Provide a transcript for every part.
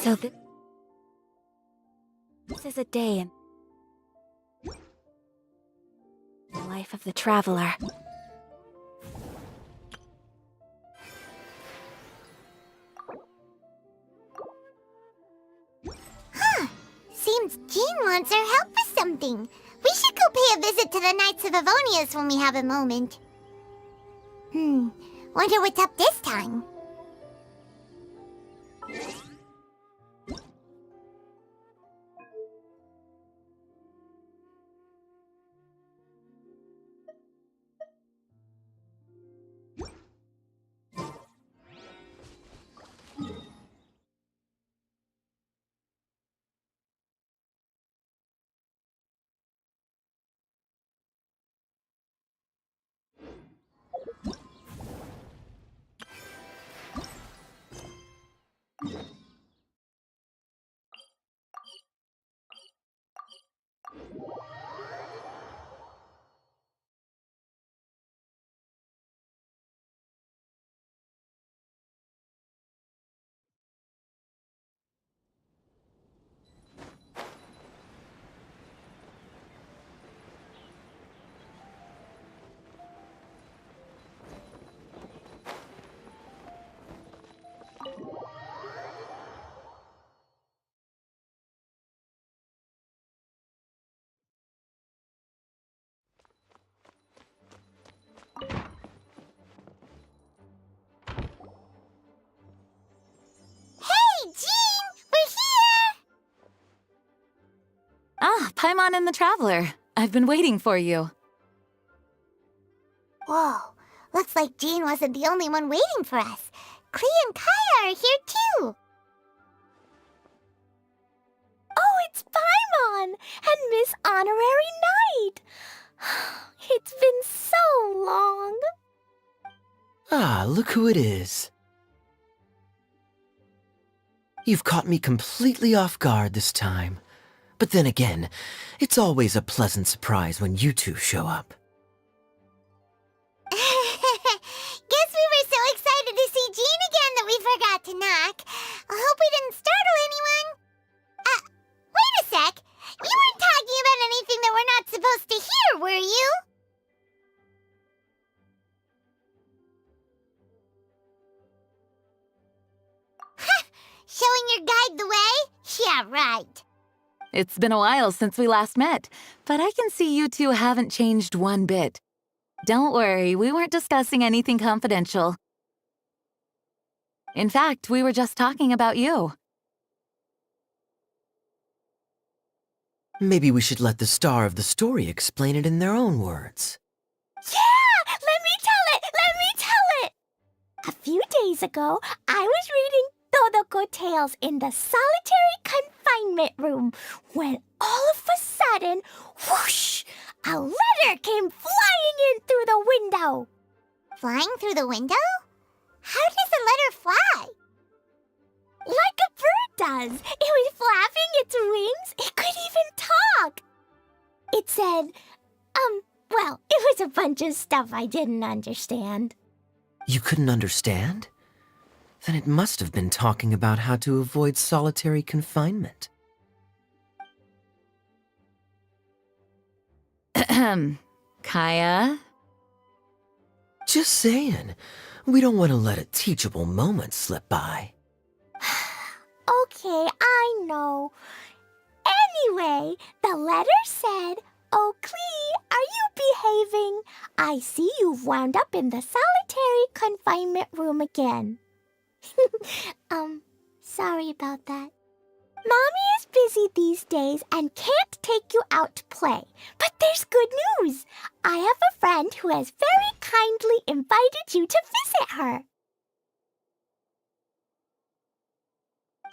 So this is a day in the life of the traveler. Seems Jean wants our help with something. We should go pay a visit to the Knights of 𝕉𝖚𝖆𝑎𝑠 when we have a moment. Wonder what's up this time. Ah, Paimon and the Traveler. I've been waiting for you. Whoa, looks like Jean wasn't the only one waiting for us. 𝕬𝖚 and 𝕬𝖆𝖎 are here too. Oh, it's Paimon and Miss Honorary Knight. It's been so long. Ah, look who it is. You've caught me completely off guard this time. But then again, it's always a pleasant surprise when you two show up. Guess we were so excited to see Jean again that we forgot to knock. I hope we didn't startle anyone. Wait a sec. You weren't talking about anything that we're not supposed to hear, were you? Showing your guide the way? Yeah, right. It's been a while since we last met, but I can see you two haven't changed one bit. Don't worry, we weren't discussing anything confidential. In fact, we were just talking about you. Maybe we should let the star of the story explain it in their own words. Yeah! Let me tell it! A few days ago, I was reading 𝕮𝑚 tales in the solitary confinement room when all of a sudden, whoosh, a letter came flying in through the window. Flying through the window? How does a letter fly? Like a bird does. It was flapping its wings. It could even talk. It said, well, it was a bunch of stuff I didn't understand. You couldn't understand? Then it must have been talking about how to avoid solitary confinement. Kaya? Just saying. We don't want to let a teachable moment slip by. Okay, I know. Anyway, the letter said, "Oh, 𝕬𝖚, are you behaving? I see you've wound up in the solitary confinement room again." Sorry about that. Mommy is busy these days and can't take you out to play. But there's good news. I have a friend who has very kindly invited you to visit her.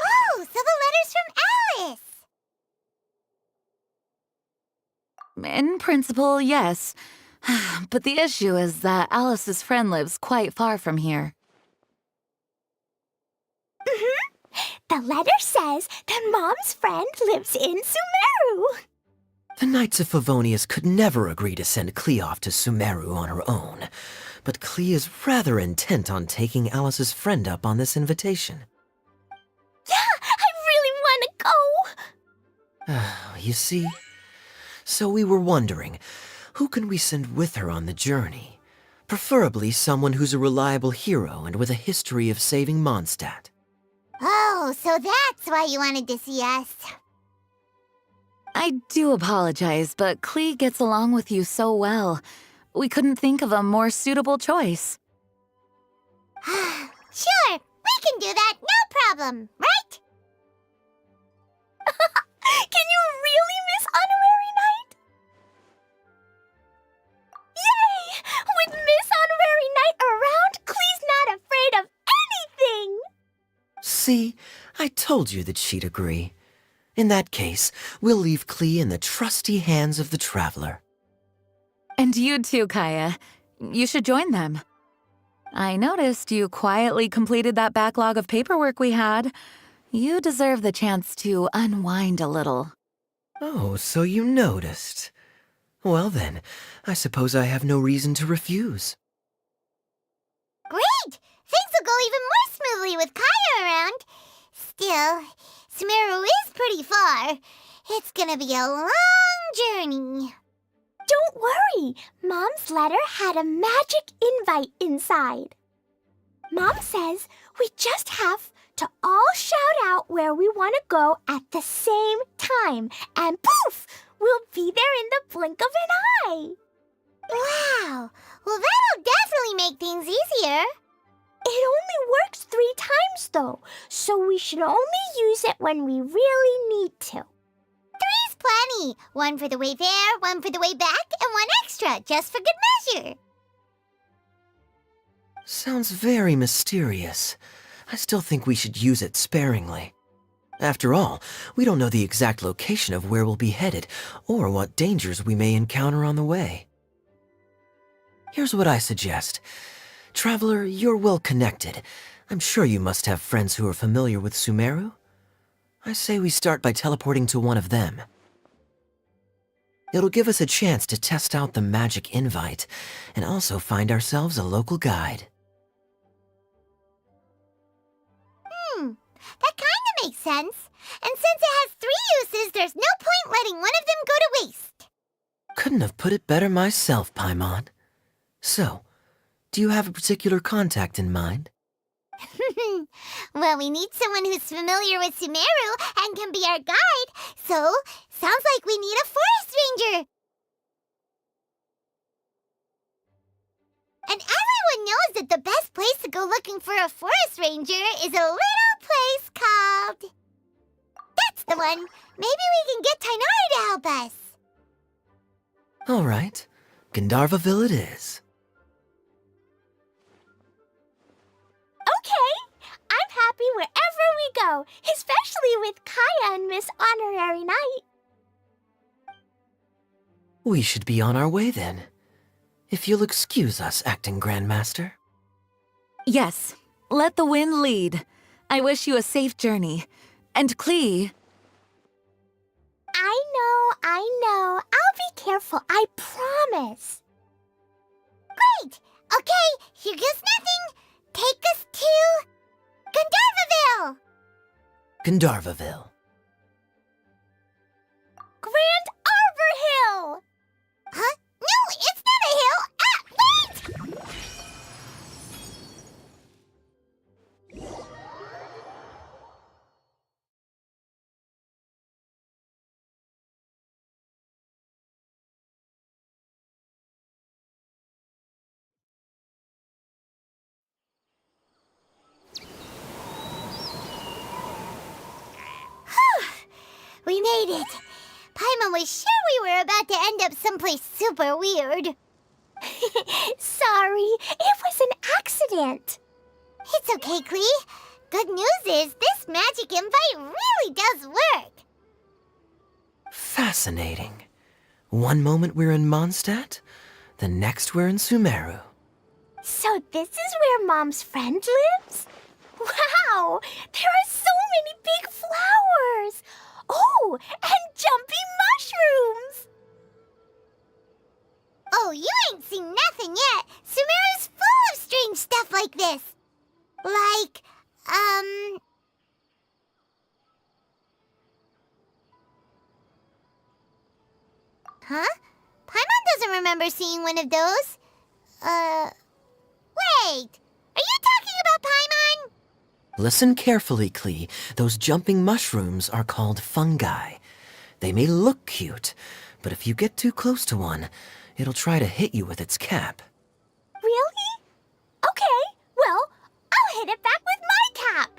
Oh, so the letter's from Alice. In principle, yes. But the issue is that Alice's friend lives quite far from here. The letter says that Mom's friend lives in Sumeru. The Knights of Favonius could never agree to send 𝕬𝖚 off to Sumeru on her own, but 𝕬𝖚 is rather intent on taking Alice's friend up on this invitation. Yeah, I'm You see? So we were wondering, who can we send with her on the journey? Preferably someone who's a reliable hero and with a history of saving Mondstadt. Oh, so that's why you wanted to see us. I do apologize, but 𝕬𝕬 gets along with you so well. We couldn't think of a more suitable choice. Sure, we can do that, no problem, right? Can you really miss Honorary Knight? Yay! With Miss Honorary Knight around, 𝕬𝕬's not afraid of anything! See, I told you that she'd agree. In that case, we'll leave 𝕬𝕬 in the trusty hands of the traveler. And you too, Kaya. You should join them. I noticed you quietly completed that backlog of paperwork we had. You deserve the chance to unwind a little. Oh, so you noticed. Well then, I suppose I have no reason to refuse. Great! Things will go even more smoothly with Kaya around. Still, 𝕤𝕬𝕐 is pretty far. It's gonna be a long journey. Don't worry, Mom's letter had a magic invite inside. Mom says we just have to all shout out where we want to go at the same time, and poof, we'll be there in the blink of an eye. Wow! Well, that'll definitely make things easier. It only works 3 times though, so we should only use it when we really need to. 3's plenty. 1 for the way there, 1 for the way back, and 1 extra, just for good measure. Sounds very mysterious. I still think we should use it sparingly. After all, we don't know the exact location of where we'll be headed, or what dangers we may encounter on the way. Here's what I suggest. Traveler, you're well connected. I'm sure you must have friends who are familiar with Sumeru. I say we start by teleporting to one of them. It'll give us a chance to test out the magic invite, and also find ourselves a local guide. That kinda makes sense. And since it has 3 uses, there's no point letting one of them go to waste. Couldn't have put it better myself, Paimon. So, do you have a particular contact in mind? Well, we need someone who's familiar with Sumeru and can be our guide, so sounds like we need a forest ranger. And everyone knows that the best place to go looking for a forest ranger is a little place called... That's the one! Maybe we can get 𝕤𝑚𝑒𝑟 to help us. All right, 𝕮𝕚𝑔𝖓𝖊𝑗 it is. Okay, I'm happy wherever we go, especially with Kaya and Miss Honorary Knight. We should be on our way then. If you'll excuse us, acting Grandmaster. Yes, let the wind lead. I wish you a safe journey. And 𝕬𝕬, I know. I'll be careful, I promise. Great! Okay, here goes nothing. Take us to... 𝕮𝕚𝕚𝕐. 𝕮𝕚𝕚𝕐. Grand Arbor Hill! Huh? No, it's not a hill! Ah, wait! We made it. Paimon was sure we were about to end up someplace super weird. Sorry, it was an accident. It's okay, 𝕬𝕬. Good news is this magic invite really does work. Fascinating. One moment we're in Mondstadt, the next we're in Sumeru. So this is where Mom's friend lives? Wow, there are so many big flowers. Oh, and jumpy mushrooms. Oh, you ain't seen nothing yet. Sumeru's full of strange stuff like this. Like, Huh? Paimon doesn't remember seeing one of those. Wait! Are you talking about Paimon? Listen carefully, 𝕬𝕬. Those jumping mushrooms are called fungi. They may look cute, but if you get too close to one, it'll try to hit you with its cap. Really? Okay, well, I'll hit it back with my cap.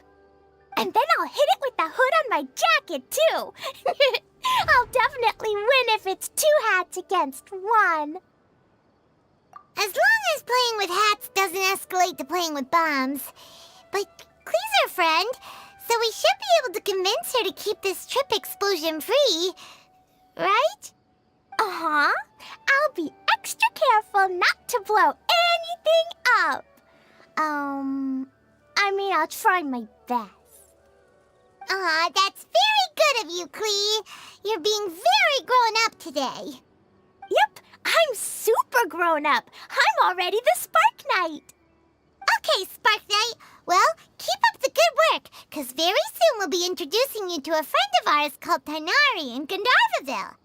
And then I'll hit it with the hood on my jacket, too. I'll definitely win if it's 2 hats against 1. As long as playing with hats doesn't escalate to playing with bombs. But Klee's our friend, so we should be able to convince her to keep this trip explosion-free. Right? Uh-huh. I'll be extra careful not to blow anything up. I'll try my best. Aw, that's very good of you, Klee. You're being very grown up today. Yep, I'm super grown up. I'm already the Spark Knight. Okay, Spark Knight. Well, keep up the good work, because very soon we'll be introducing you to a friend of ours called Tighnari in 𝕮𝕬𝕍𝖓𝖊.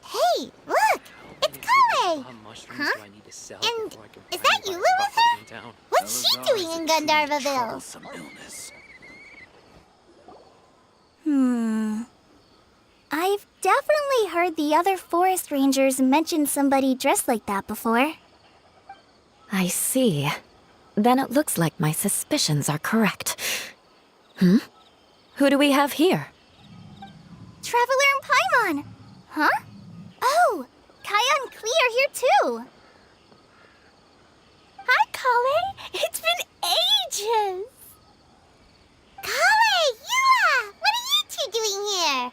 Hey, look! It's Kale! Huh? And is that you with her? What's she doing in 𝕮𝕬𝕍𝖓𝖊𝖘? I've definitely heard the other forest rangers mention somebody dressed like that before. I see. Then it looks like my suspicions are correct. Who do we have here? Traveler and Paimon! Huh? Oh, Kaya and Klee are here too! Hi, Kale. It's been ages. Kale! Eula! What are you two doing here?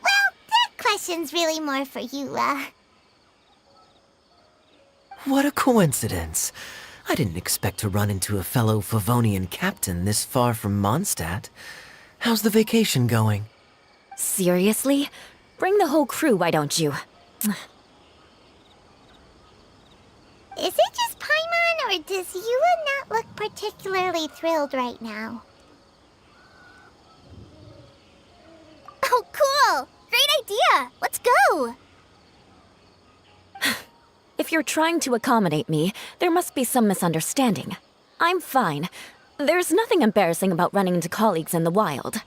Well, that question's really more for Eula. What a coincidence. I didn't expect to run into a fellow Favonian captain this far from Mondstadt. How's the vacation going? Seriously? Bring the whole crew, why don't you? Is it just Paimon, or does Eula not look particularly thrilled right now? Oh, cool! Great idea! Let's go! If you're trying to accommodate me, there must be some misunderstanding. I'm fine. There's nothing embarrassing about running into colleagues in the wild.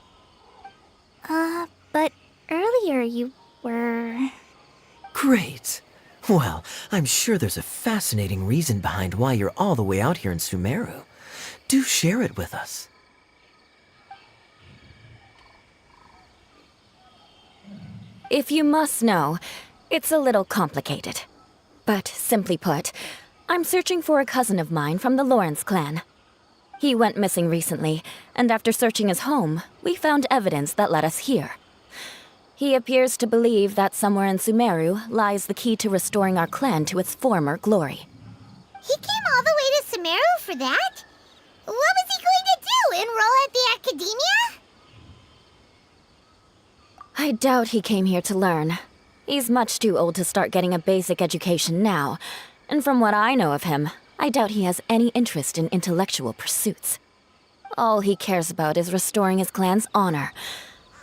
But earlier you were... Great. Well, I'm sure there's a fascinating reason behind why you're all the way out here in Sumeru. Do share it with us. If you must know, it's a little complicated. But simply put, I'm searching for a cousin of mine from the Lawrence clan. He went missing recently, and after searching his home, we found evidence that led us here. He appears to believe that somewhere in Sumeru lies the key to restoring our clan to its former glory. He came all the way to Sumeru for that? What was he going to do, enroll at the academia? I doubt he came here to learn. He's much too old to start getting a basic education now, and from what I know of him, I doubt he has any interest in intellectual pursuits. All he cares about is restoring his clan's honor.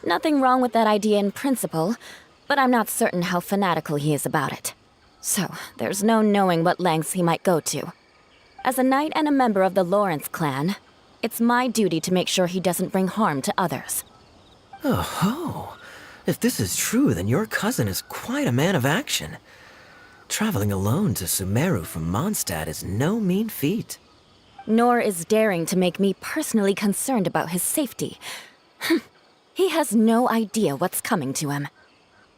Nothing wrong with that idea in principle, but I'm not certain how fanatical he is about it. So, there's no knowing what lengths he might go to. As a knight and a member of the Lawrence clan, it's my duty to make sure he doesn't bring harm to others. Oh-ho! If this is true, then your cousin is quite a man of action. Traveling alone to Sumeru from Mondstadt is no mean feat. Nor is daring to make me personally concerned about his safety. He has no idea what's coming to him.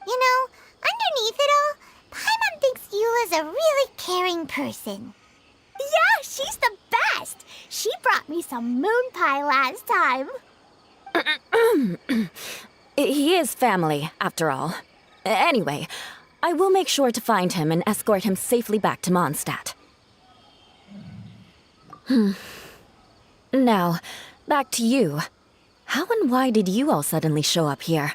You know, underneath it all, Paimon thinks Eula's a really caring person. Yeah, she's the best. She brought me some moon pie last time. He is family, after all. Anyway, I will make sure to find him and escort him safely back to Mondstadt. Now, back to you. How and why did you all suddenly show up here?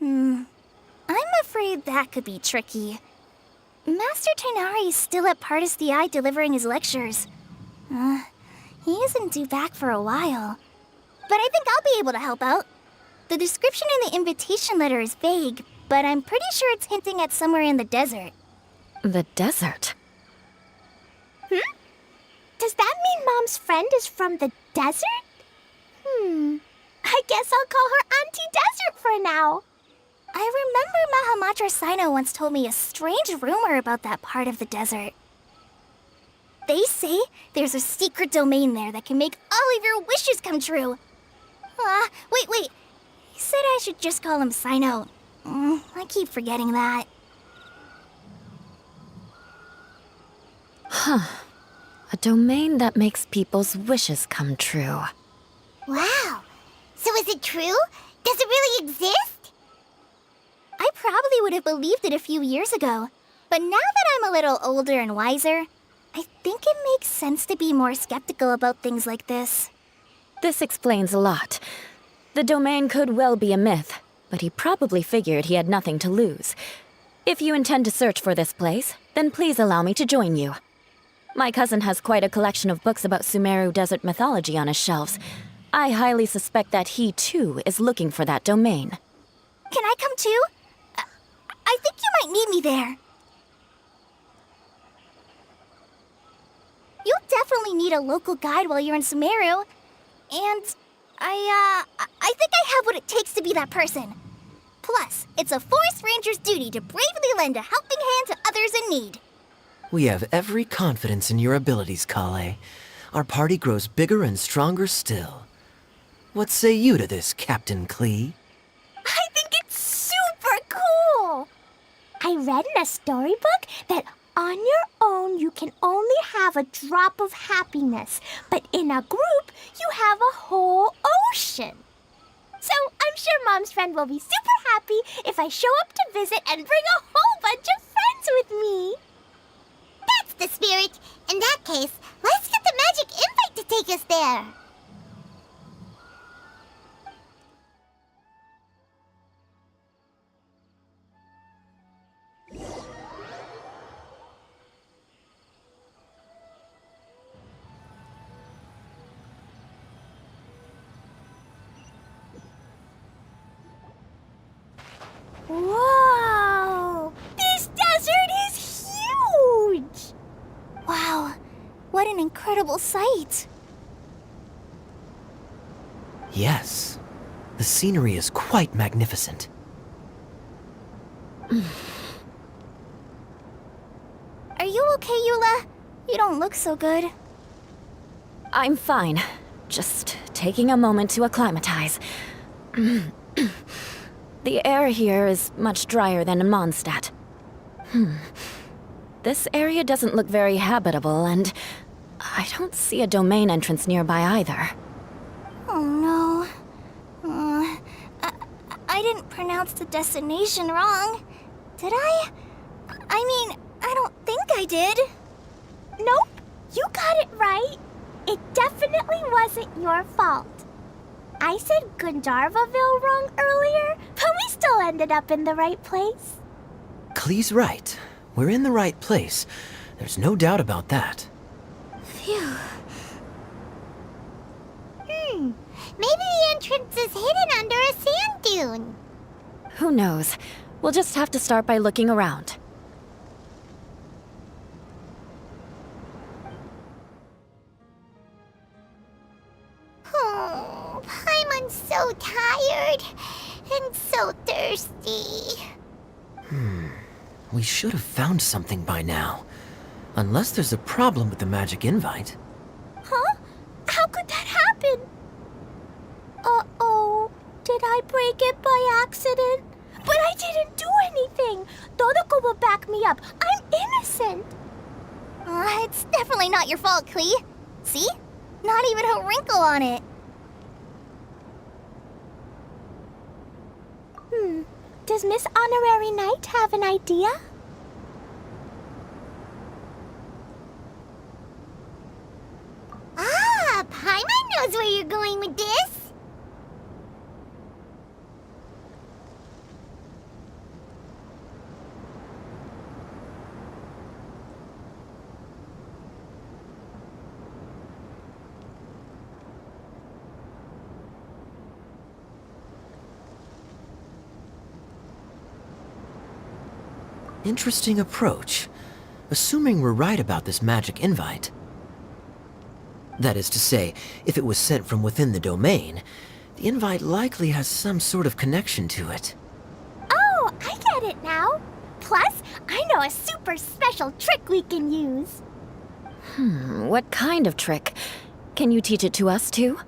I'm afraid that could be tricky. Master Tighnari is still at 𝕵𝕚𝖆 delivering his lectures. He isn't due back for a while. But I think I'll be able to help out. The description in the invitation letter is vague, but I'm pretty sure it's hinting at somewhere in the desert. The desert? Does that mean Mom's friend is from the desert? I guess I'll call her Auntie Desert for now. I remember 𝕤𝖆𝖆𝖎𝖄 once told me a strange rumor about that part of the desert. They say there's a secret domain there that can make all of your wishes come true. Wait. He said I should just call him Cyno. I keep forgetting that. A domain that makes people's wishes come true. Wow. So is it true? Does it really exist? I probably would have believed it a few years ago. But now that I'm a little older and wiser, I think it makes sense to be more skeptical about things like this. This explains a lot. The domain could well be a myth, but he probably figured he had nothing to lose. If you intend to search for this place, then please allow me to join you. My cousin has quite a collection of books about Sumeru desert mythology on his shelves. I highly suspect that he, too, is looking for that domain. Can I come too? I think you might need me there. You'll definitely need a local guide while you're in Sumeru. And I think I have what it takes to be that person. Plus, it's a forest ranger's duty to bravely lend a helping hand to others in need. We have every confidence in your abilities, 𝕉𝕁. Our party grows bigger and stronger still. What say you to this, Captain Klee? I think it's super cool! I read in a storybook that on your own you can only have a drop of happiness, but in a group you have a whole ocean. So I'm sure Mom's friend will be super happy if I show up to visit and bring a whole bunch of friends with me. That's the spirit. In that case, let's get the magic Inpact to take us there. Whoa! This desert is huge! Wow, what an incredible sight. Yes. The scenery is quite magnificent. Are you okay, Eula? You don't look so good. I'm fine. Just taking a moment to acclimatize. The air here is much drier than in Mondstadt. This area doesn't look very habitable, and I don't see a domain entrance nearby either. Oh no. I didn't pronounce the destination wrong. Did I? I mean, I don't think I did. Nope, you got it right. It definitely wasn't your fault. I said 𝕮𝕐𝖆𝖊𝖈𝖙 wrong earlier, but we still ended up in the right place. Klee's right. We're in the right place. There's no doubt about that. Phew. Maybe the entrance is hidden under a sand dune. Who knows? We'll just have to start by looking around. Oh, Paimon's so tired and so thirsty. We should have found something by now. Unless there's a problem with the magic invite. Huh? How could that happen? Uh-oh. Did I break it by accident? But I didn't do anything. 𝕮𝑚 will back me up. I'm innocent. It's definitely not your fault, Klee. See? Not even a wrinkle on it. Does Miss Honorary Knight have an idea? knows where you're going with this. Interesting approach. Assuming we're right about this magic invite. That is to say, if it was sent from within the domain, the invite likely has some sort of connection to it. Oh, I get it now. Plus, I know a super special trick we can use. What kind of trick? Can you teach it to us too?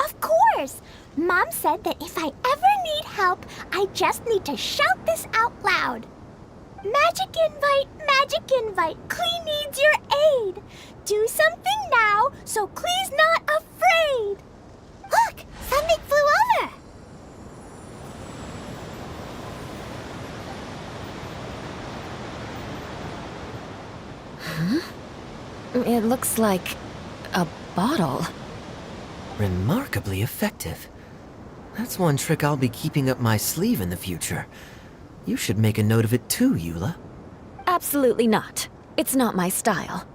Of course! Mom said that if I ever need help, I just need to shout this out loud. Magic invite, Clee needs your aid. Do something now, so Clee's not afraid. Look! Something flew over! It looks like a bottle. Remarkably effective. That's one trick I'll be keeping up my sleeve in the future. You should make a note of it too, Eula. Absolutely not. It's not my style.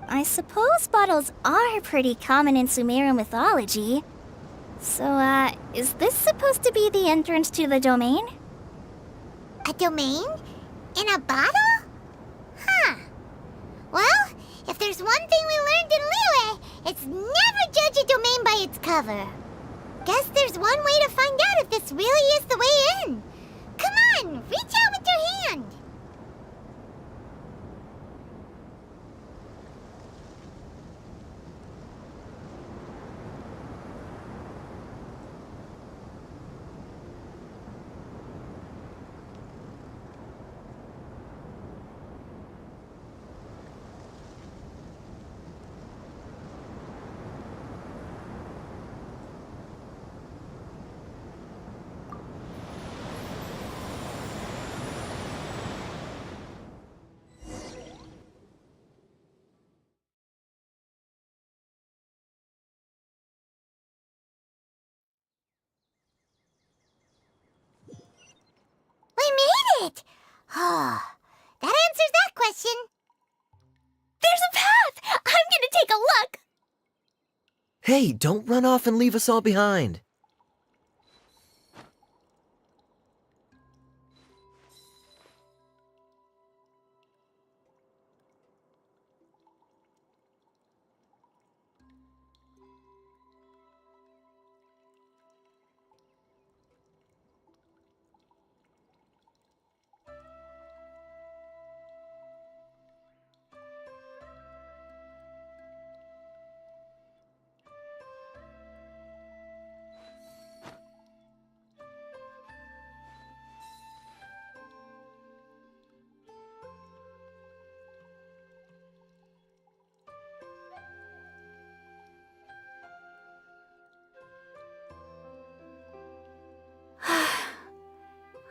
I suppose bottles are pretty common in Sumeru mythology. So, is this supposed to be the entrance to the domain? A domain? In a bottle? Huh. Well, if there's one thing we learned in Liyue, it's never judge a domain by its cover. Guess there's one way to find out if this really is the way in. Come on, reach out with your hand. We made it! Oh, that answers that question. There's a path! I'm gonna take a look! Hey, don't run off and leave us all behind.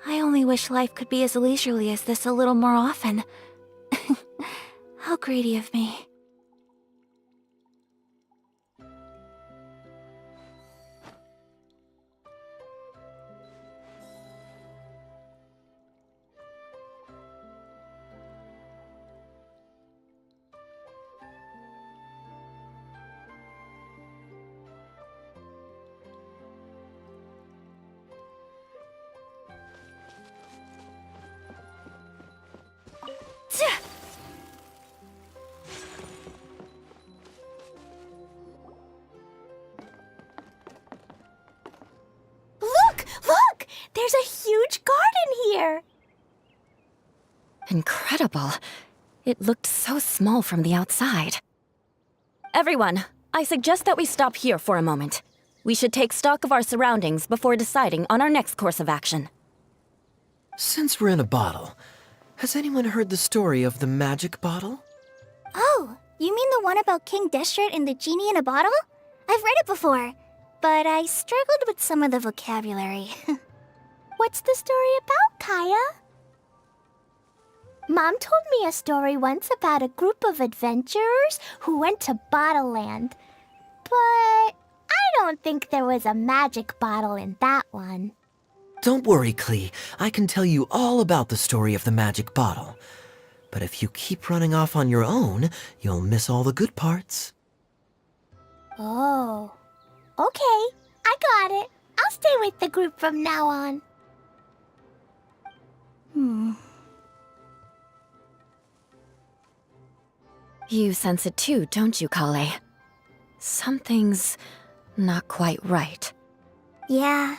I only wish life could be as leisurely as this a little more often. How greedy of me. Look! There's a huge garden here! Incredible. It looked so small from the outside. Everyone, I suggest that we stop here for a moment. We should take stock of our surroundings before deciding on our next course of action. Since we're in a bottle, has anyone heard the story of the magic bottle? Oh, you mean the one about King 𝕮𝕗 and the genie in a bottle? I've read it before, but I struggled with some of the vocabulary. What's the story about, Kaya? Mom told me a story once about a group of adventurers who went to Bottle Land. But don't think there was a magic bottle in that one. Don't worry, 𝕬𝕐. I can tell you all about the story of the magic bottle. But if you keep running off on your own, you'll miss all the good parts. Oh. Okay, I got it. I'll stay with the group from now on. You sense it too, don't you, 𝕬𝕐? Something's not quite right. Yeah,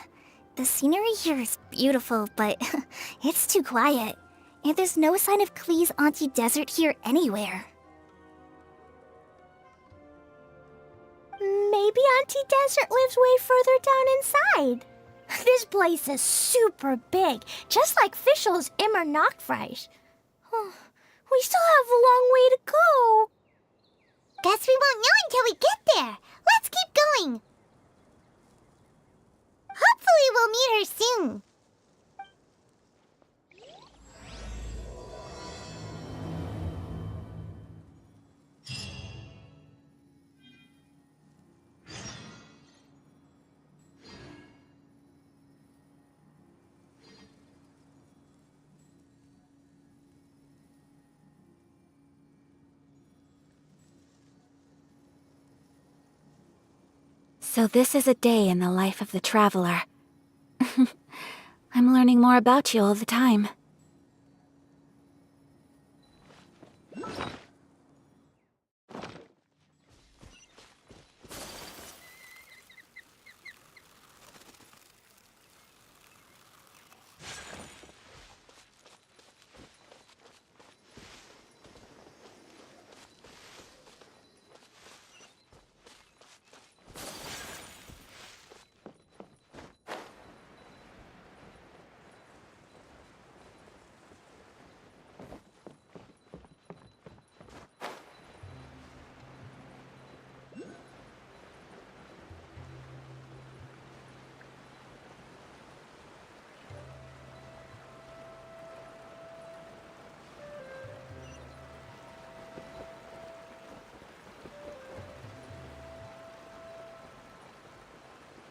the scenery here is beautiful, but it's too quiet. And there's no sign of 𝕬𝕐's Auntie Desert here anywhere. Maybe Auntie Desert lives way further down inside. This place is super big, just like Fischl's 𝕰𝒦𝖆𝖎𝖈𝖙. We still have a long way to go. Guess we won't know until we get there. Let's keep going. Hopefully we'll meet her soon. So this is a day in the life of the traveler. I'm learning more about you all the time.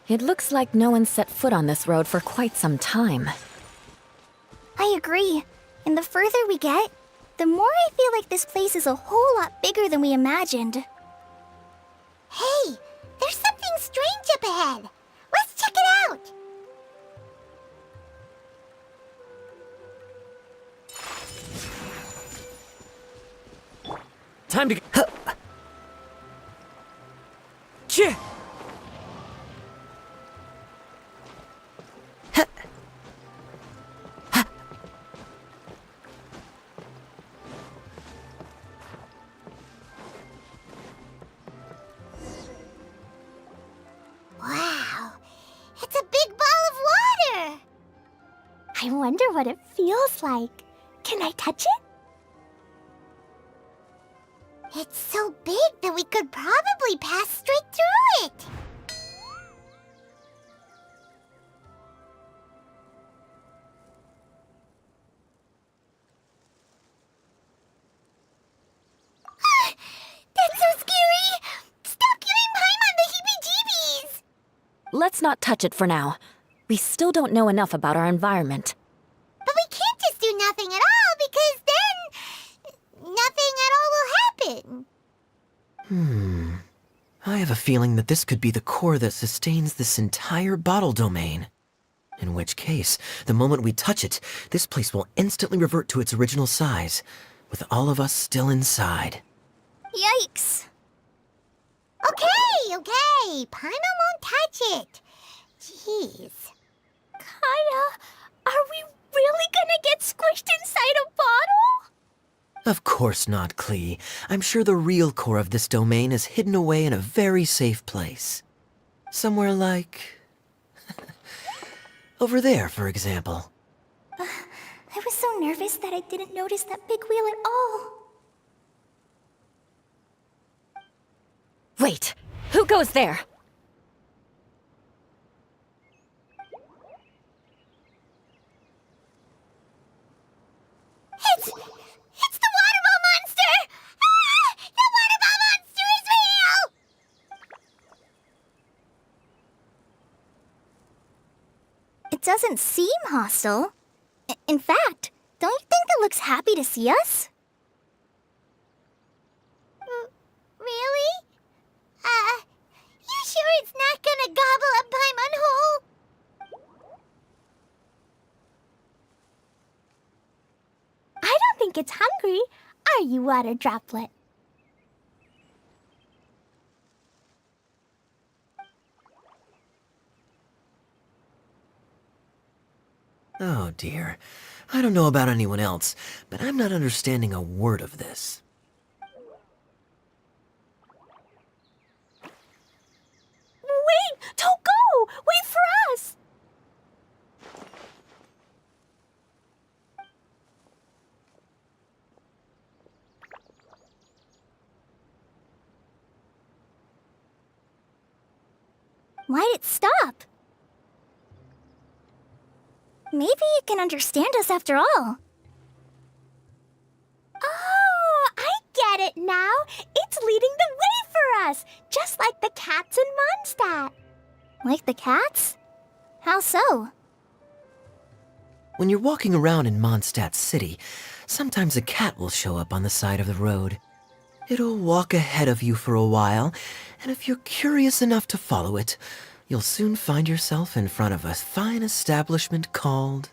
It looks like no one set foot on this road for quite some time. I agree. And the further we get, the more I feel like this place is a whole lot bigger than we imagined. Hey, there's something strange up ahead. Let's check it out. Time to... Wow, it's a big ball of water. I wonder what it feels like. Can I touch it? It's so big that we could probably pass straight through it. That's so scary! Stop giving Paimon the heebie-jeebies! Let's not touch it for now. We still don't know enough about our environment. But we can't just do nothing at all, because then nothing at all will happen. I have a feeling that this could be the core that sustains this entire bottle domain. In which case, the moment we touch it, this place will instantly revert to its original size, with all of us still inside. Yikes! Okay. Paimon won't touch it. Jeez. Kaya, are we really gonna get squished inside a bottle? Of course not, 𝕬𝕐. I'm sure the real core of this domain is hidden away in a very safe place. Somewhere like... over there, for example. I was so nervous that I didn't notice that big wheel at all. Wait, who goes there? It's the water ball monster! Ah! The water ball monster is real! It doesn't seem hostile. In fact, don't you think it looks happy to see us? Really? You sure it's not gonna gobble up Paimon whole? I don't think it's hungry. Are you, Water Droplet? Oh dear. I don't know about anyone else, but I'm not understanding a word of this. Wait! Don't go! Wait for us! Why'd it stop? Maybe it can understand us after all. Oh, I get it now. It's leading the way for us, just like the cats in Mondstadt. Like the cats? How so? When you're walking around in Mondstadt City, sometimes a cat will show up on the side of the road. It'll walk ahead of you for a while, and if you're curious enough to follow it, you'll soon find yourself in front of a fine establishment called...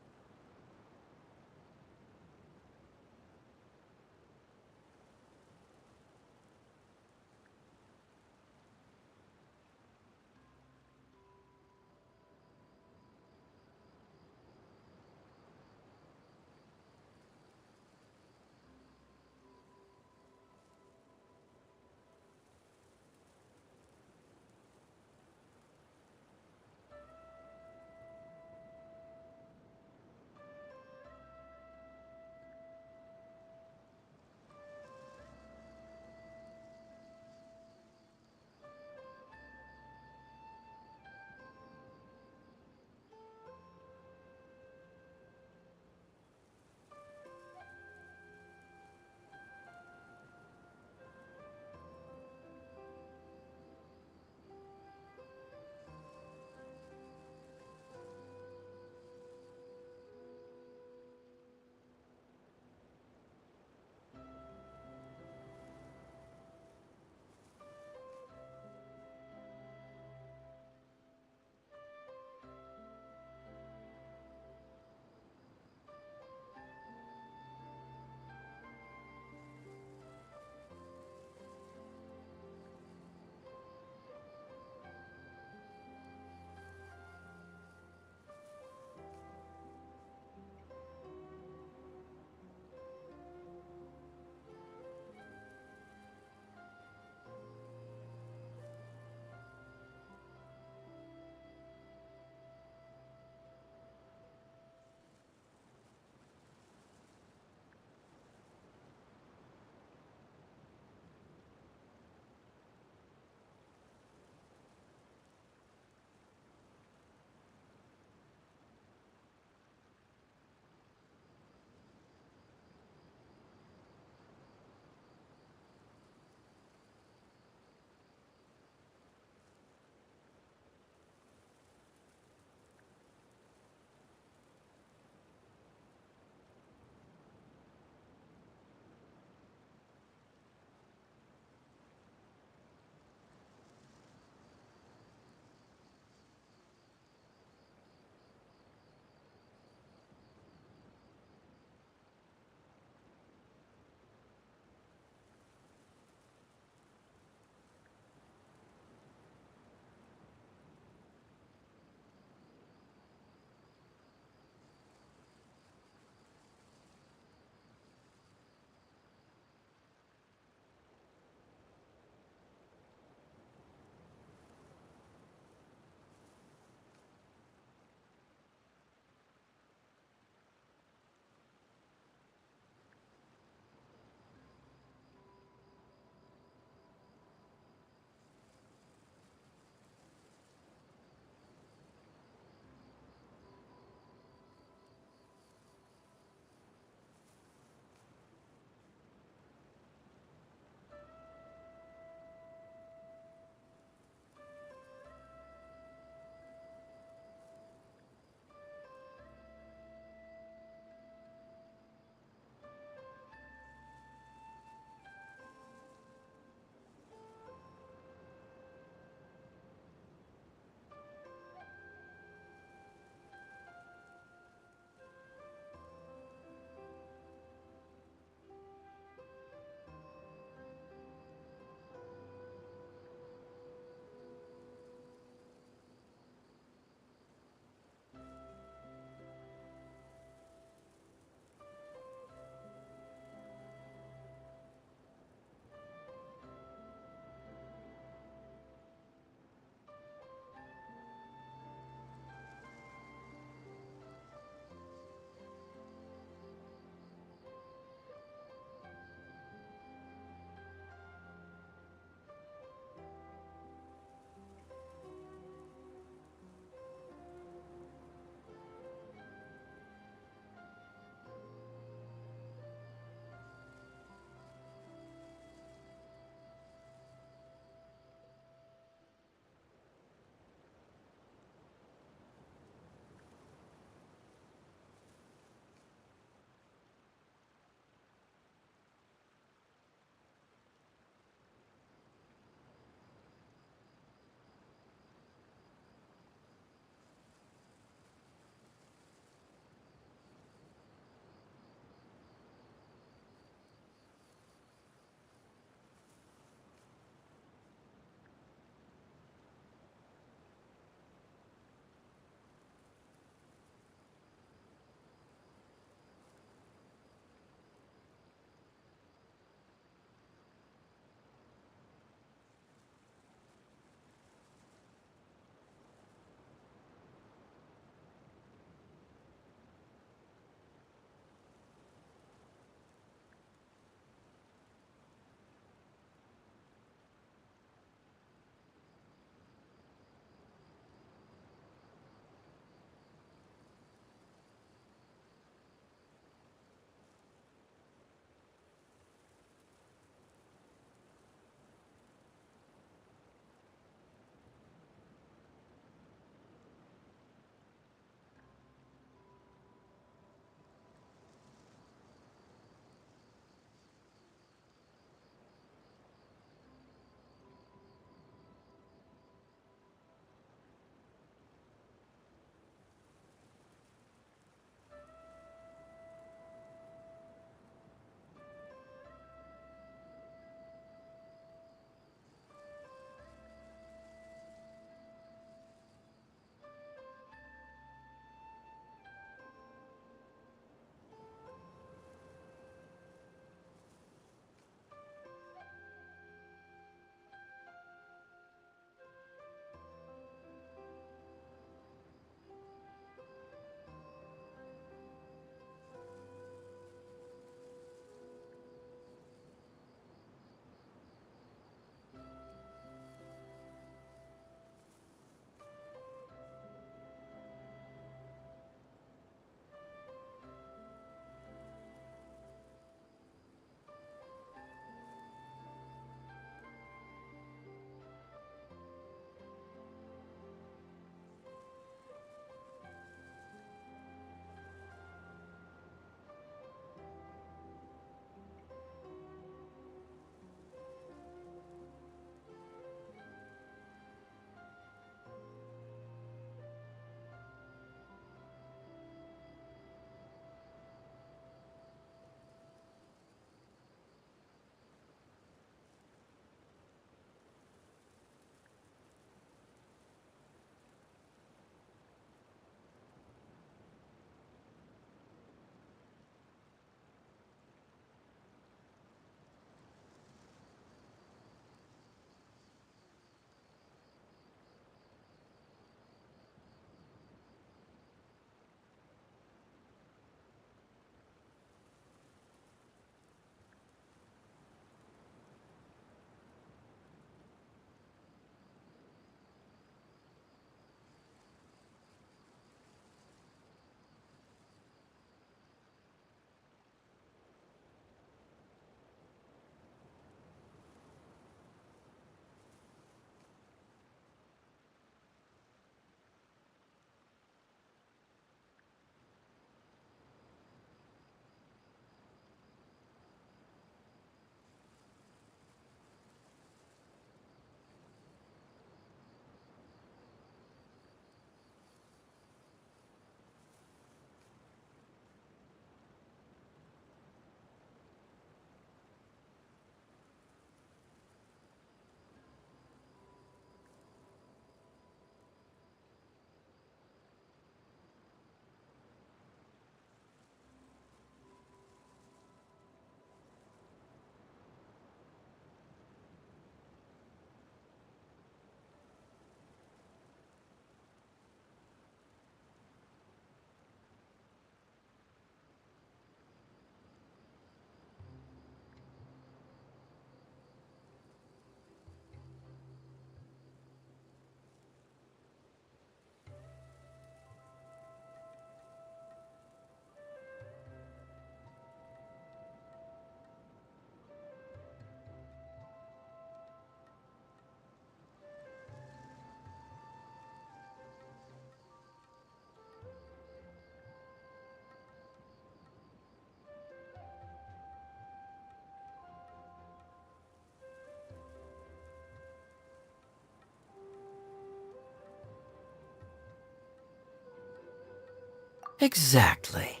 Exactly.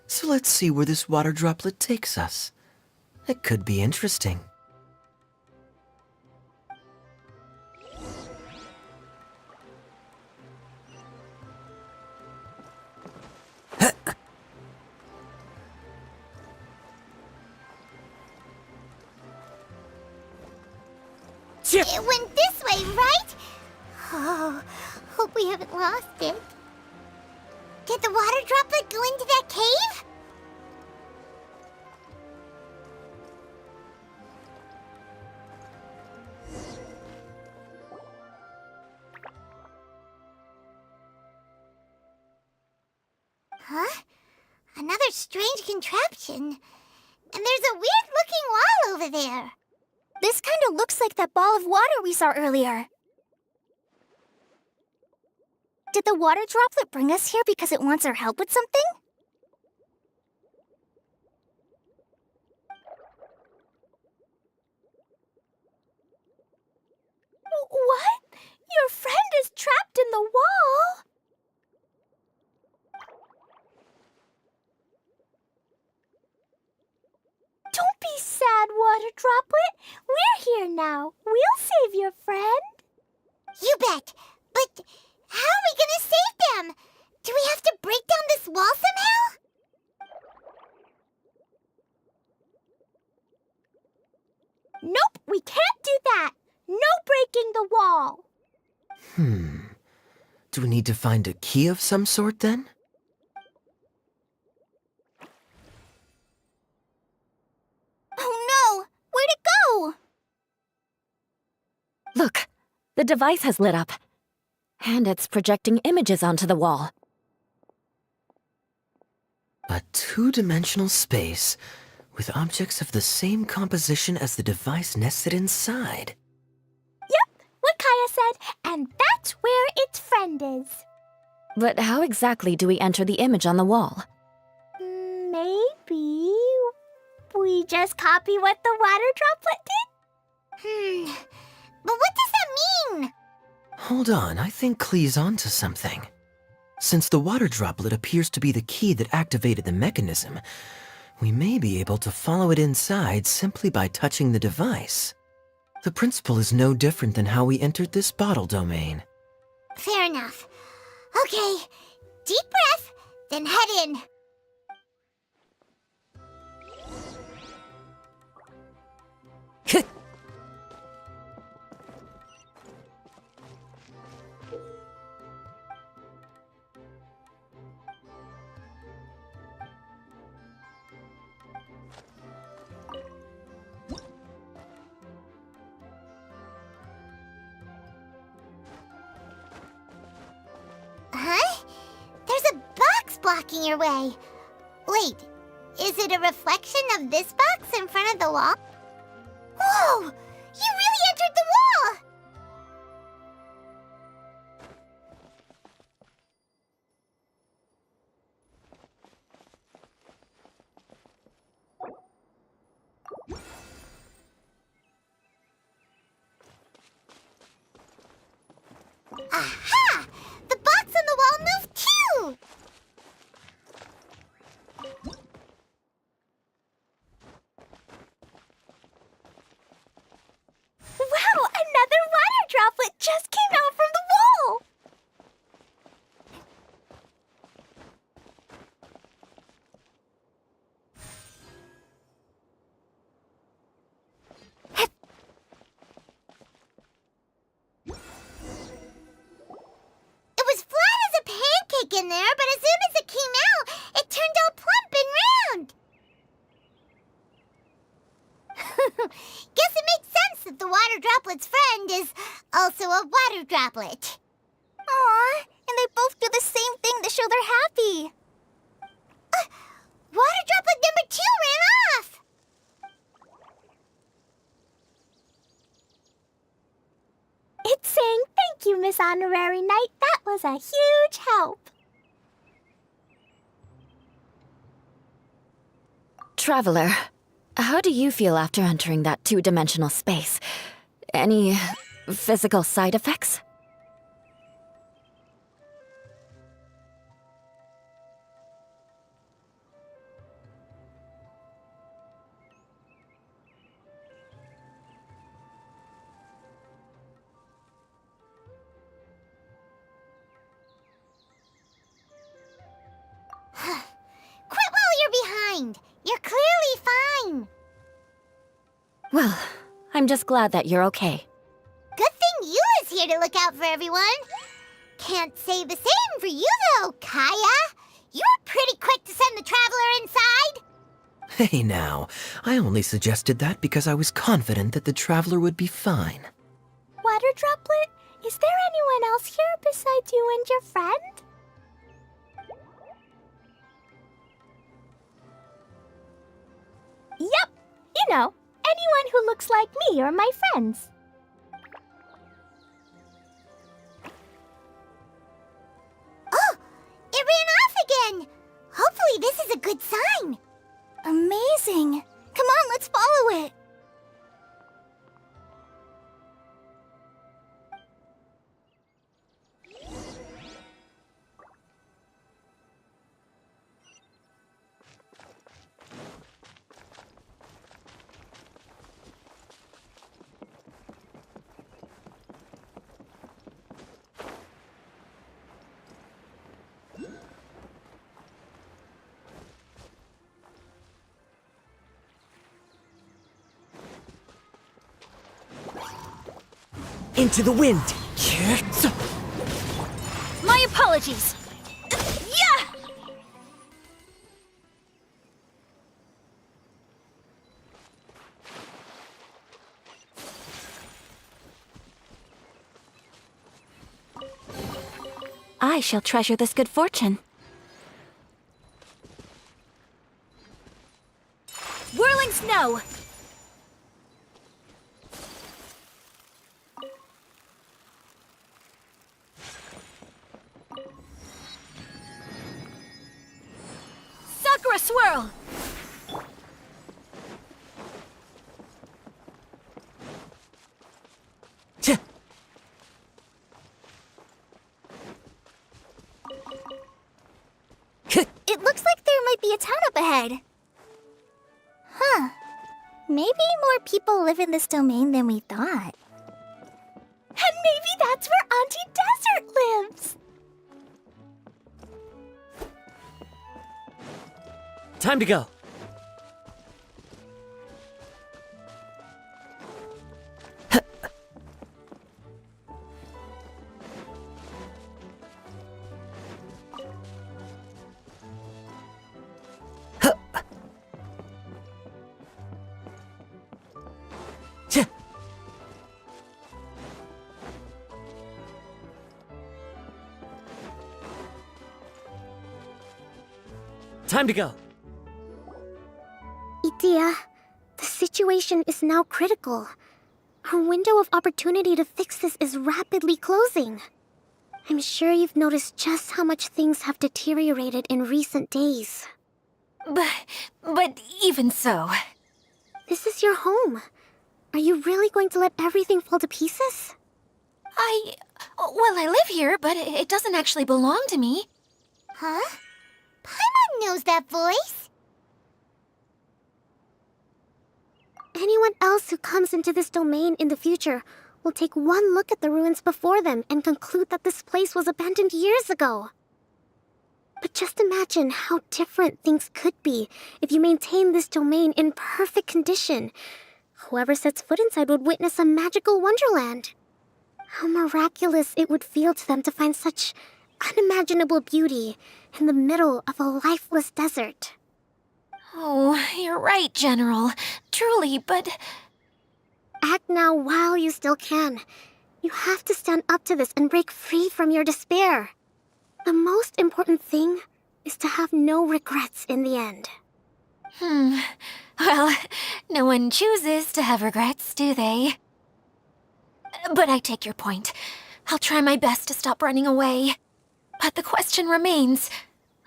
So let's see where this water droplet takes us. It could be interesting. It went this way, right? Oh, hope we haven't lost it. Did the water droplet go into that cave? Huh? Another strange contraption. And there's a weird-looking wall over there. This kind of looks like that ball of water we saw earlier. Did the water droplet bring us here because it wants our help with something? What? Your friend is trapped in the wall? Don't be sad, Water Droplet. We're here now. We'll save your friend. You bet. But how are we gonna save them? Do we have to break down this wall somehow? Nope, we can't do that. No breaking the wall. Do we need to find a key of some sort then? Oh no! Where'd it go? Look, the device has lit up. And it's projecting images onto the wall. A two-dimensional space with objects of the same composition as the device nested inside. Yep, what Kaya said, and that's where its friend is. But how exactly do we enter the image on the wall? Maybe we just copy what the water droplet did? But what does that mean? Hold on, I think Klee's onto something. Since the water droplet appears to be the key that activated the mechanism, we may be able to follow it inside simply by touching the device. The principle is no different than how we entered this bottle domain. Fair enough. Okay, deep breath, then head in. Huh? There's a box blocking your way. Wait, is it a reflection of this box in front of the wall? Whoa! You really entered the wall! Aha! The box on the wall moved too! Wow, another water droplet just came out from the wall! It was flat as a pancake in there, but as soon as it came out, it turned all plump and round. Guess it makes sense that the water droplet's friend is also a water droplet. Aw, and they both do the same thing to show they're happy. Water droplet number 2 ran off. It's saying thank you, Miss Honorary Knight. That was a huge help. Traveler, how do you feel after entering that two-dimensional space? Any physical side effects? I'm just glad that you're okay. Good thing you is here to look out for everyone. Can't say the same for you, though, Kaya. You were pretty quick to send the traveler inside. Hey now, I only suggested that because I was confident that the traveler would be fine. Water Droplet, is there anyone else here besides you and your friend? Yep, you know, anyone who looks like me or my friends. Oh, it ran off again. Hopefully this is a good sign. Amazing! Come on, let's follow it! Into the wind! My apologies! Yeah! I shall treasure this good fortune. Whirling snow! Sakura swirl! Tch! It looks like there might be a town up ahead. Huh. Maybe more people live in this domain than we thought. And maybe that's where Auntie Desert lives. Time to go. Tch! Time to go. Itia, the situation is now critical. Our window of opportunity to fix this is rapidly closing. I'm sure you've noticed just how much things have deteriorated in recent days. But even so... This is your home. Are you really going to let everything fall to pieces? Well, I live here, but it doesn't actually belong to me. Huh? Paimon knows that voice. Anyone else who comes into this domain in the future will take one look at the ruins before them and conclude that this place was abandoned years ago. But just imagine how different things could be if you maintain this domain in perfect condition. Whoever sets foot inside would witness a magical wonderland. How miraculous it would feel to them to find such unimaginable beauty in the middle of a lifeless desert. Oh, you're right, General. Truly, but... Act now while you still can. You have to stand up to this and break free from your despair. The most important thing is to have no regrets in the end. Well, no one chooses to have regrets, do they? But I take your point. I'll try my best to stop running away. But the question remains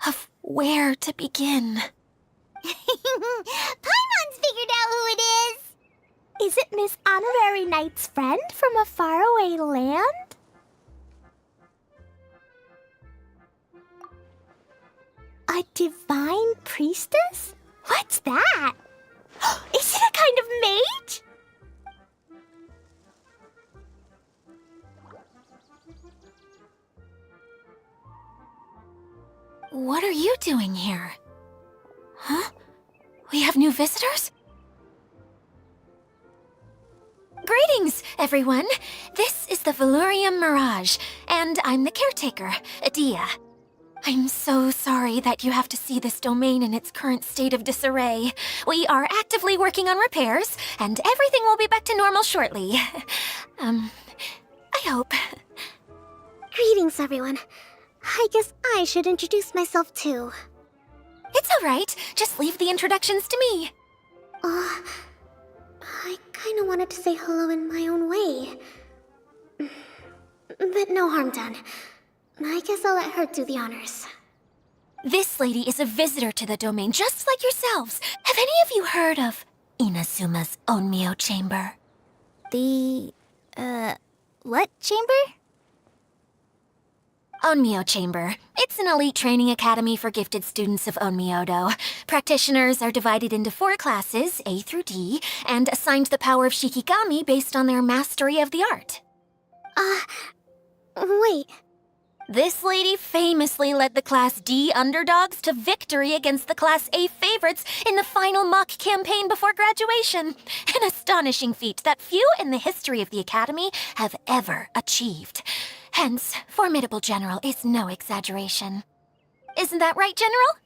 of where to begin. Paimon's figured out who it is. Is it Miss Honorary Knight's friend from a faraway land? A divine priestess? What's that? Is it a kind of mage? What are you doing here? Huh? We have new visitors? everyone. This is the 𝕬𝕚𝕚𝖆𝖈𝙄, and I'm the caretaker, 𝕮𝖚𝖎𝖎. I'm so sorry that you have to see this domain in its current state of disarray. We are actively working on repairs, and everything will be back to normal shortly. I hope. Greetings, everyone. I guess I should introduce myself too. It's all right. Just leave the introductions to me. I kinda wanted to say hello in my own way. But no harm done. I guess I'll let her do the honors. This lady is a visitor to the domain, just like yourselves. Have any of you heard of Inazuma's Onmyo Chamber? The, what chamber? Onmyo Chamber. It's an elite training academy for gifted students of Onmyo-do. Practitioners are divided into 4 classes, A through D, and assigned the power of Shikigami based on their mastery of the art. Wait. This lady famously led the Class D underdogs to victory against the Class A favorites in the final mock campaign before graduation. An astonishing feat that few in the history of the Academy have ever achieved. Hence, formidable general is no exaggeration. Isn't that right, General?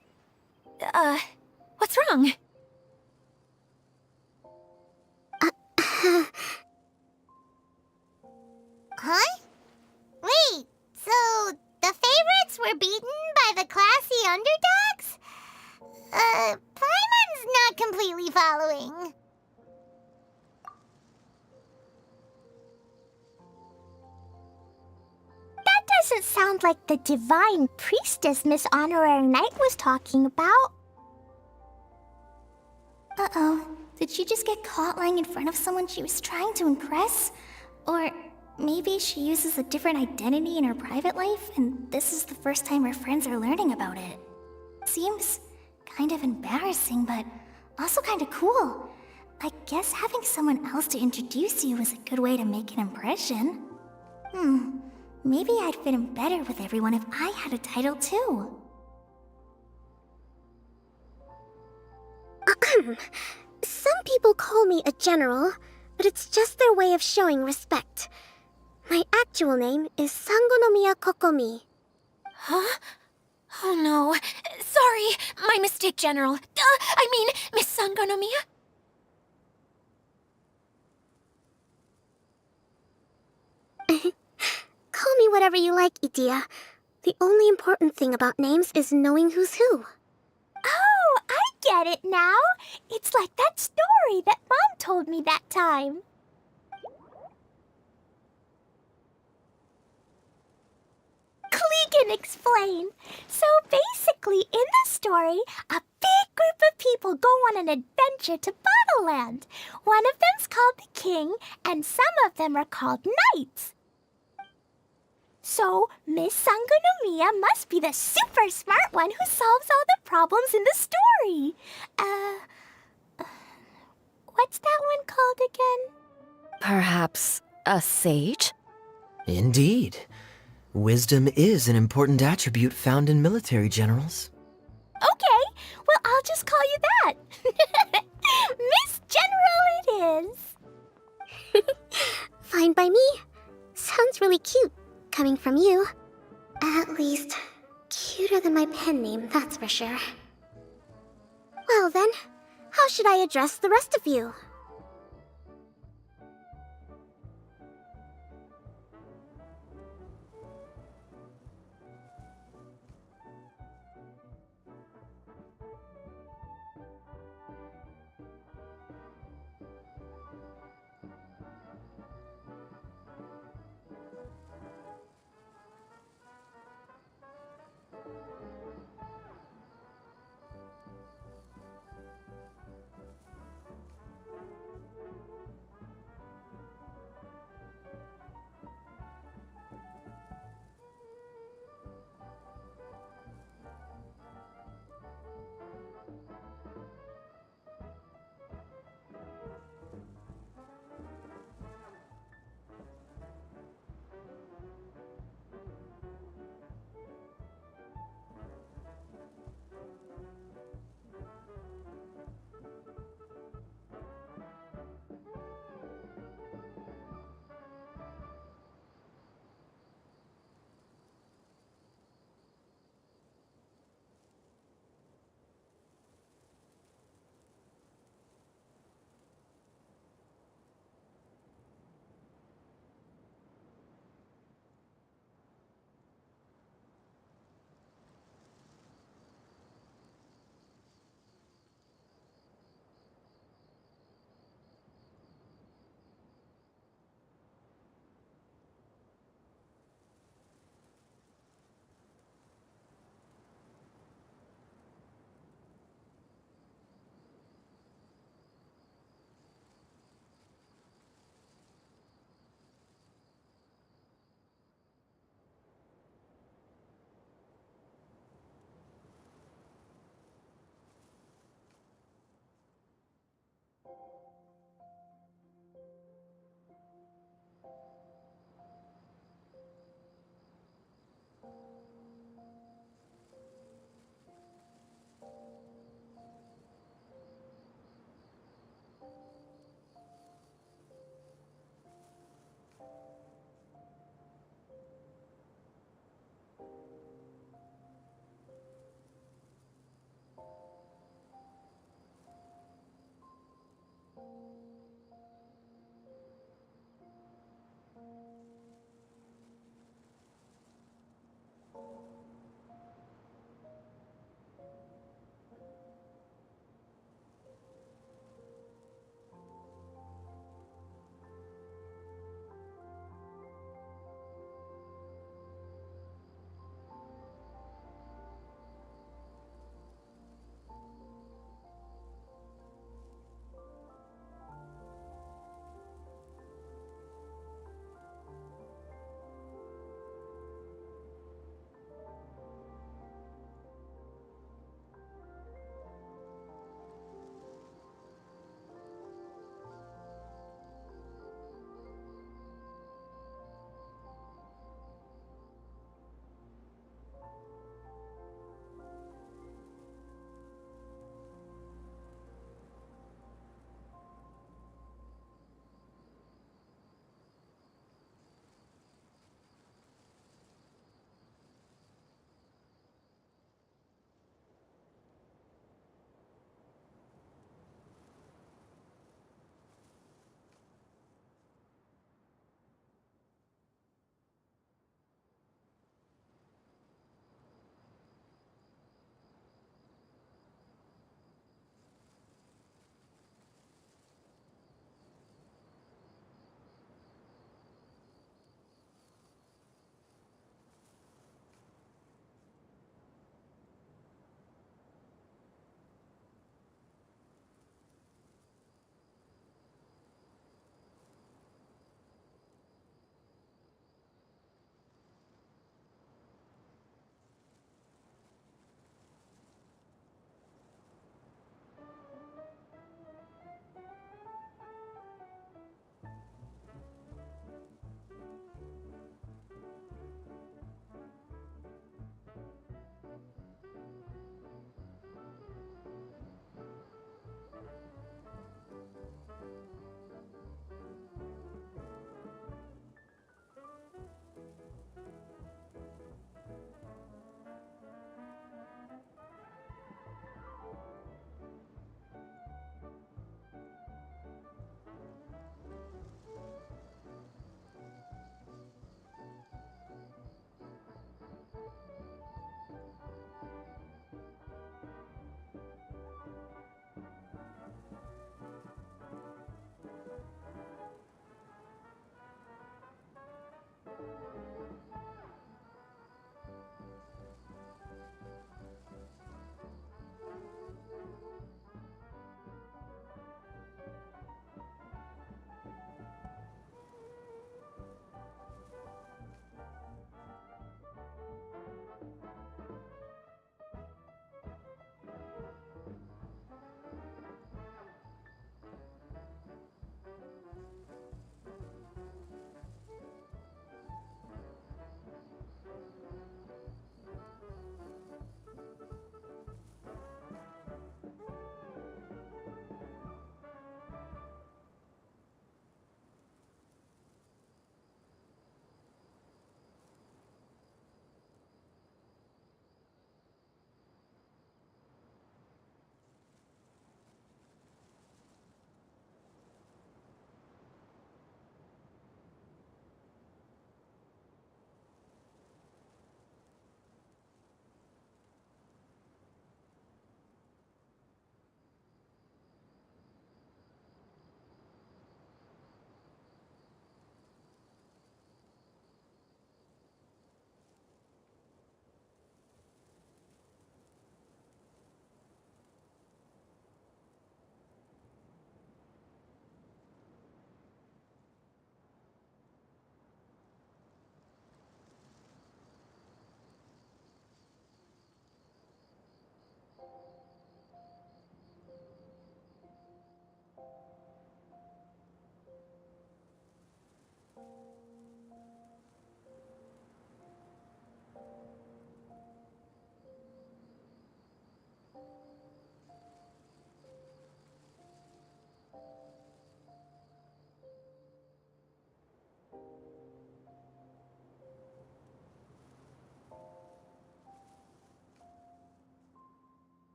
What's wrong? Huh? Wait, so the favorites were beaten by the classy underdogs? Paimon's not completely following. That doesn't sound like the divine priestess Miss Honorary Knight was talking about. Uh-oh. Did she just get caught lying in front of someone she was trying to impress? Or maybe she uses a different identity in her private life, and this is the first time her friends are learning about it. Seems kind of embarrassing, but also kind of cool. I guess having someone else to introduce you is a good way to make an impression. Maybe I'd fit in better with everyone if I had a title too. Some people call me a general, but it's just their way of showing respect. My actual name is 𝕭𝕚𝖚 Kokomi. Huh? Oh no. Sorry, my mistake, General. I mean, Miss 𝕭𝕚𝖚. Call me whatever you like, 𝕮𝖎𝖎. The only important thing about names is knowing who's who. Oh, I get it now. It's like that story that Mom told me that time. Can explain. So basically, in the story, a big group of people go on an adventure to Bottleland. One of them's called the King, and some of them are called Knights. So, Miss 𝕭𝕚𝖚 must be the super smart one who solves all the problems in the story. What's that one called again? Perhaps a sage? Indeed. Wisdom is an important attribute found in military generals. Okay, well, I'll just call you that. Miss General it is. Fine by me. Sounds really cute, coming from you. At least, cuter than my pen name, that's for sure. Well then, how should I address the rest of you?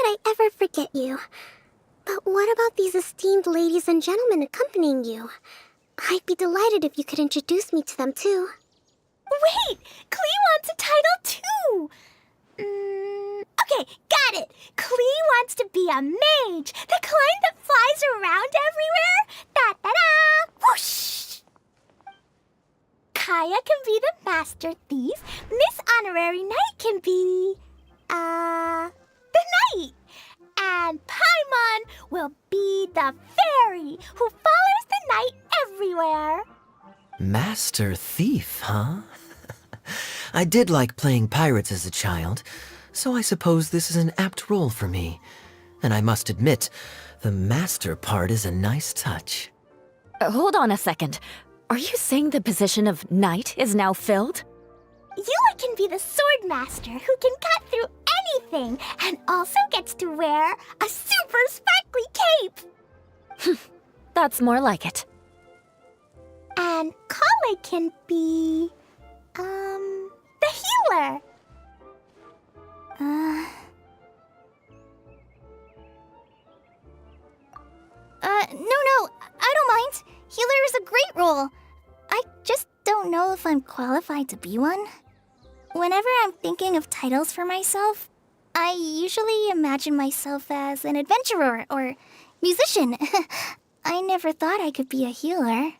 I ever forget you. But what about these esteemed ladies and gentlemen accompanying you? I'd be delighted if you could introduce me to them too. Wait! Klee wants a title too! Okay, got it! Klee wants to be a mage! The kind that flies around everywhere! Da-da-da! Whoosh! Kaya can be the Master Thief. Miss Honorary Knight can be... the Knight! And Paimon will be the fairy who follows the knight everywhere. Master Thief, huh? I did like playing pirates as a child, so I suppose this is an apt role for me. And I must admit, the master part is a nice touch. Hold on a second. Are you saying the position of knight is now filled? Eula can be the sword master who can cut through anything and also gets to wear a super sparkly cape. That's more like it. And Kale can be... the healer. No, I don't mind. Healer is a great role. I just don't know if I'm qualified to be one. Whenever I'm thinking of titles for myself, I usually imagine myself as an adventurer or musician. I never thought I could be a healer.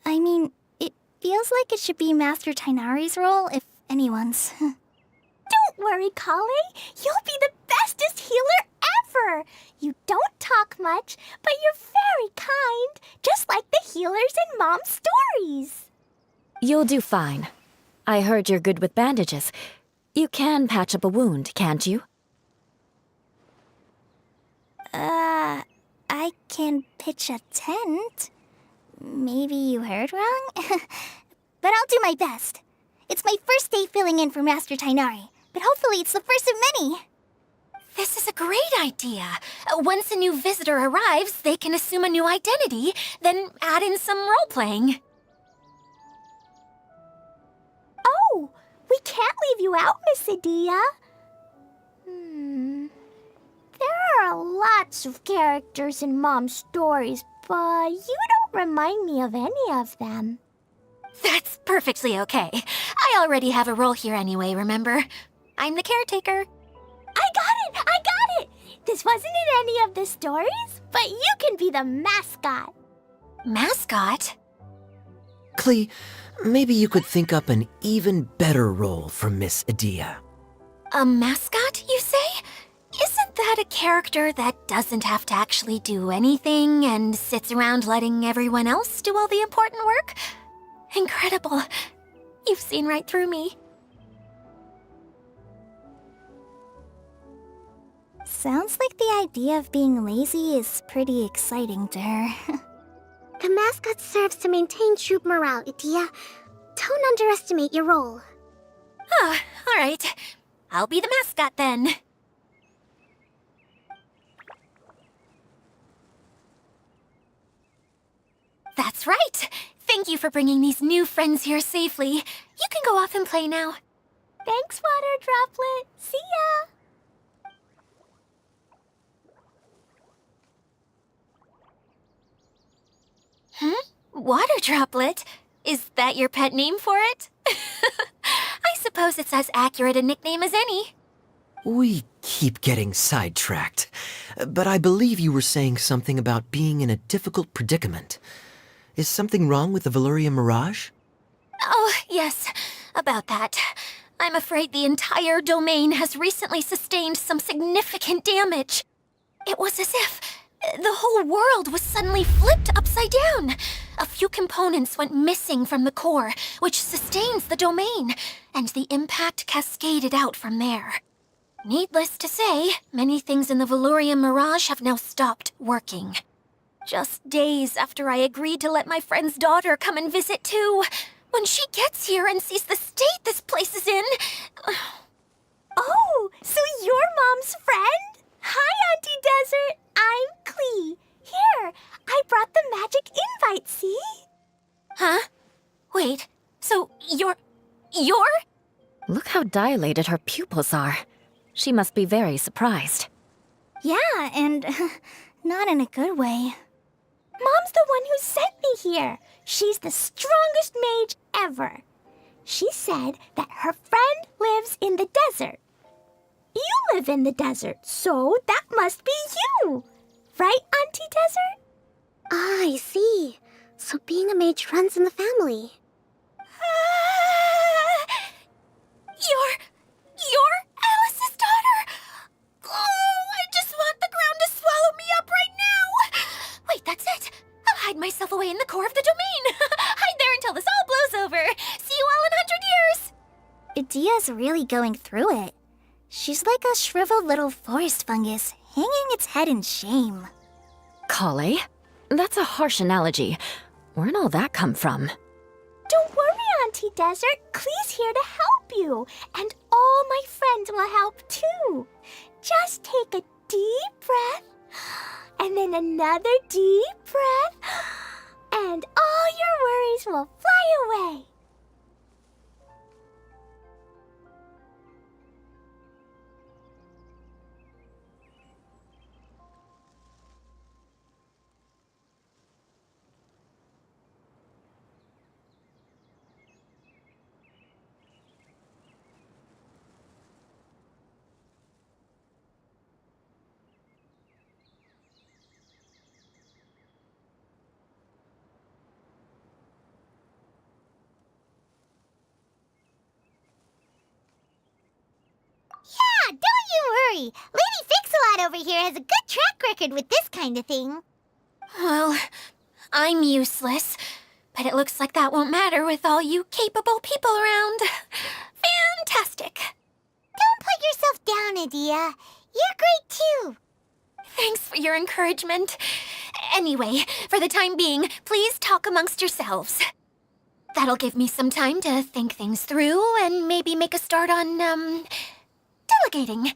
I mean, it feels like it should be Master Tighnari's role, if anyone's. Don't worry, Kale. You'll be the bestest healer ever. You don't talk much, but you're very kind, just like the healers in Mom's stories. You'll do fine. I heard you're good with bandages. You can patch up a wound, can't you? I can pitch a tent. Maybe you heard wrong? But I'll do my best. It's my first day filling in for Master Tighnari, but hopefully it's the first of many. This is a great idea. Once a new visitor arrives, they can assume a new identity, then add in some role-playing. Oh, we can't leave you out, Miss 𝕮𝖆. There are lots of characters in Mom's stories, but you don't remind me of any of them. That's perfectly okay. I already have a role here anyway, remember? I'm the caretaker. I got it! This wasn't in any of the stories, but you can be the mascot. Mascot? Klee, maybe you could think up an even better role for Miss 𝕮𝖆. A mascot, you say? Isn't that a character that doesn't have to actually do anything and sits around letting everyone else do all the important work? Incredible. You've seen right through me. Sounds like the idea of being lazy is pretty exciting to her. The mascot serves to maintain troop morale, 𝕮𝖆. Don't underestimate your role. Oh, all right. I'll be the mascot then. That's right. Thank you for bringing these new friends here safely. You can go off and play now. Thanks, Water Droplet. See ya! Water Droplet? Is that your pet name for it? I suppose it's as accurate a nickname as any. We keep getting sidetracked, but I believe you were saying something about being in a difficult predicament. Is something wrong with the 𝕬𝕚𝕚𝖈𝖙? Oh, yes, about that. I'm afraid the entire domain has recently sustained some significant damage. It was as if the whole world was suddenly flipped upside down. A few components went missing from the core, which sustains the domain, and the impact cascaded out from there. Needless to say, many things in the 𝕬𝕚𝕚𝕚 have now stopped working. Just days after I agreed to let my friend's daughter come and visit too. When she gets here and sees the state this place is in... Oh, so you're Mom's friend? Hi, Auntie Desert. I'm Klee. Here, I brought the magic invite, see? Huh? Wait, so you're... Look how dilated her pupils are. She must be very surprised. Yeah, and not in a good way. Mom's the one who sent me here. She's the strongest mage ever. She said that her friend lives in the desert. You live in the desert, so that must be you. Right, Auntie Desert? Ah, I see. So being a mage runs in the family. You're Alice's daughter? Oh, I just want the ground to swallow me up right now. Wait, that's it. I'll hide myself away in the core of the domain. Hide there until this all blows over. See you all in 100 years. 𝕮𝖆𝖆's really going through it. She's like a shriveled little forest fungus, hanging its head in shame. 𝕮𝖡? That's a harsh analogy. Where'd all that come from? Don't worry, Auntie Desert. Clee's here to help you. And all my friends will help too. Just take a deep breath, and then another deep breath, and all your worries will fly away. Yeah, don't you worry. Lady Fix-A-Lot over here has a good track record with this kind of thing. Well, I'm useless, but it looks like that won't matter with all you capable people around. Fantastic. Don't put yourself down, 𝕮𝖆𝖆. You're great too. Thanks for your encouragement. Anyway, for the time being, please talk amongst yourselves. That'll give me some time to think things through and maybe make a start on, delegating.